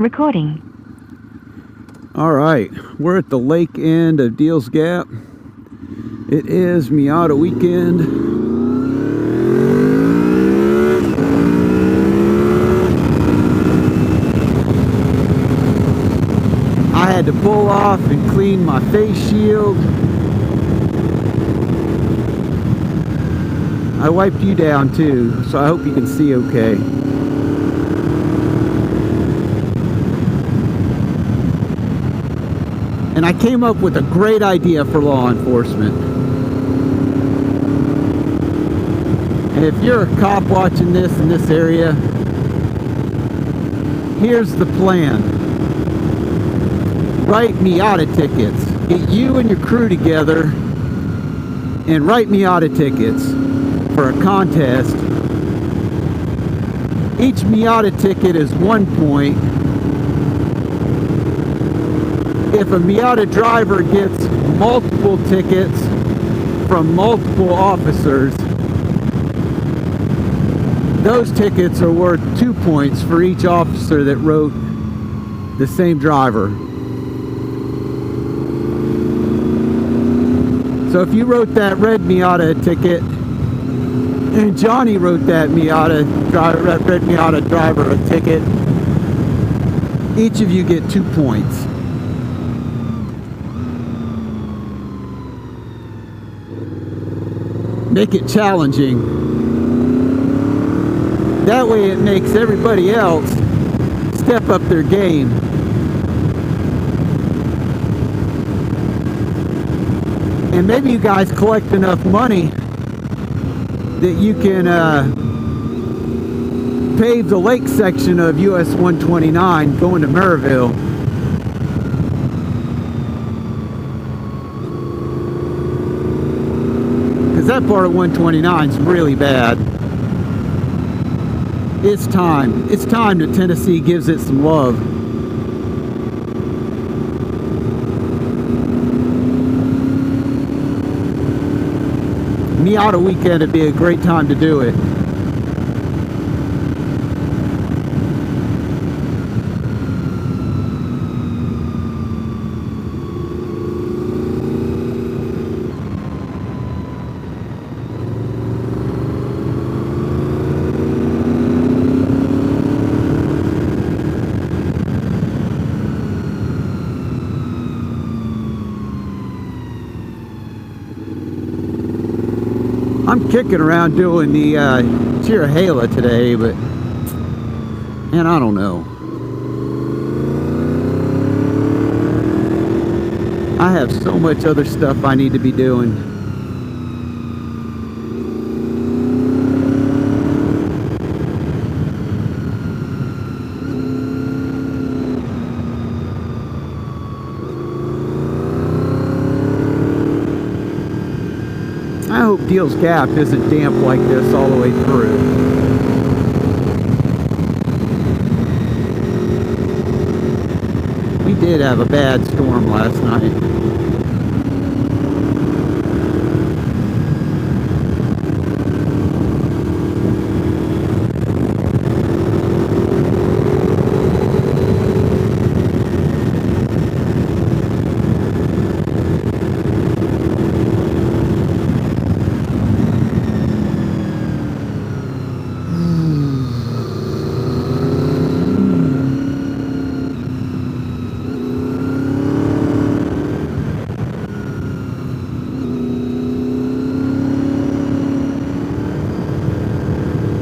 Recording. All right, we're at the lake end of Deals Gap. It is Miata weekend. I had to pull off and clean my face shield. I wiped you down too, so I hope you can see okay. And I came up with a great idea for law enforcement. And if you're a cop watching this in this area, here's the plan. Write Miata tickets. Get you and your crew together and write Miata tickets for a contest. Each Miata ticket is 1 point. If a Miata driver gets multiple tickets from multiple officers, those tickets are worth 2 points for each officer that wrote the same driver. So if you wrote that red Miata ticket and Johnny wrote that red Miata driver a ticket, each of you get 2 points. Make it challenging. That way it makes everybody else step up their game. And maybe you guys collect enough money that you can pave the lake section of US 129 going to Maryville. Because that part of 129 is really bad. It's time. It's time that Tennessee gives it some love. Miata weekend would be a great time to do it. I'm kicking around doing the Chirahela today, but man, I don't know. I have so much other stuff I need to be doing. I hope Deals Gap isn't damp like this all the way through. We did have a bad storm last night.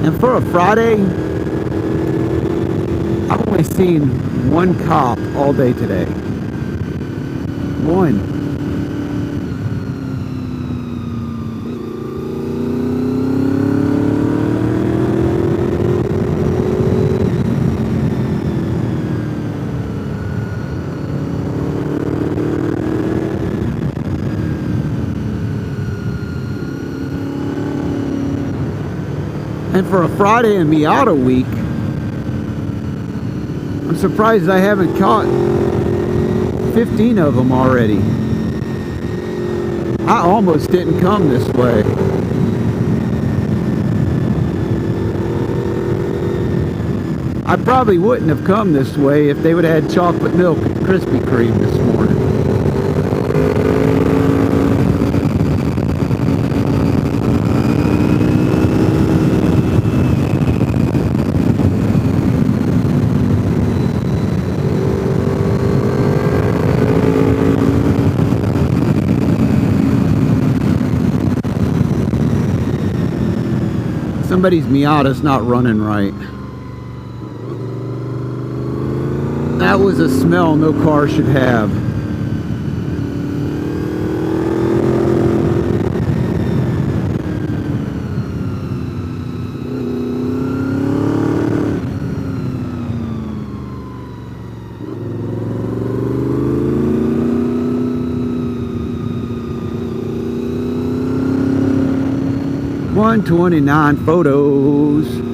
And for a Friday, I've only seen one cop all day today. One. And for a Friday in Miata week, I'm surprised I haven't caught 15 of them already. I almost didn't come this way. I probably wouldn't have come this way if they would have had chocolate milk and Krispy Kreme this morning. Somebody's Miata's not running right. That was a smell no car should have. $129 photos.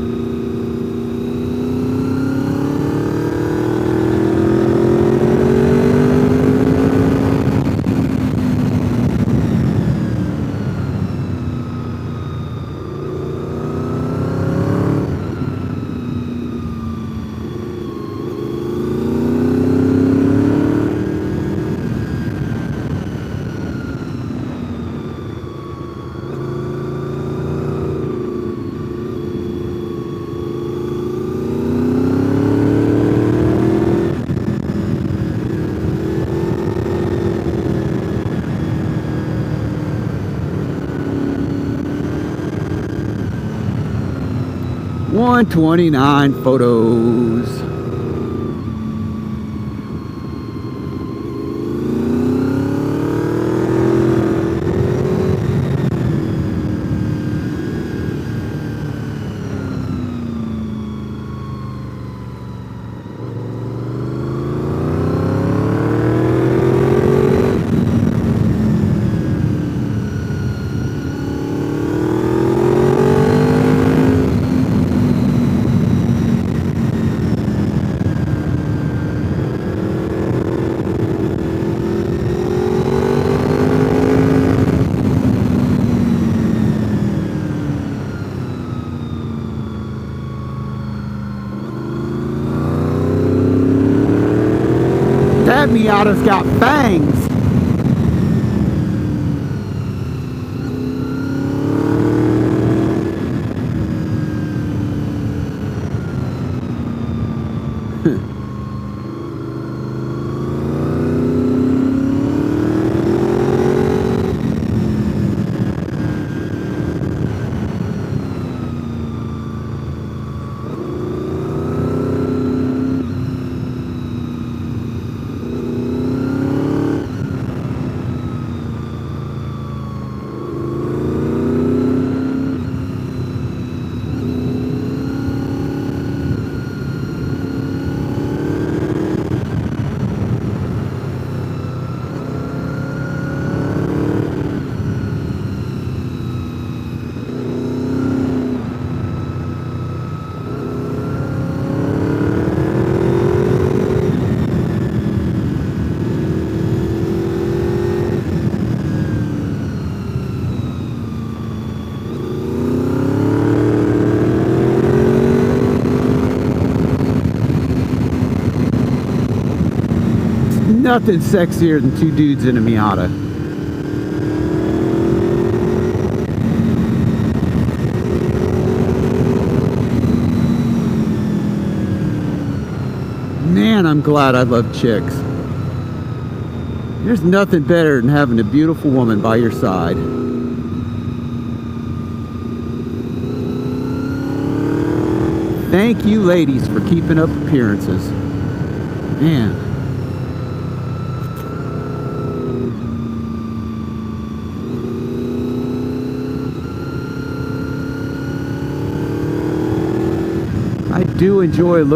$129 photos. That Miata's got fangs. Nothing sexier than two dudes in a Miata. Man, I'm glad I love chicks. There's nothing better than having a beautiful woman by your side. Thank you, ladies, for keeping up appearances. Man. I do enjoy looking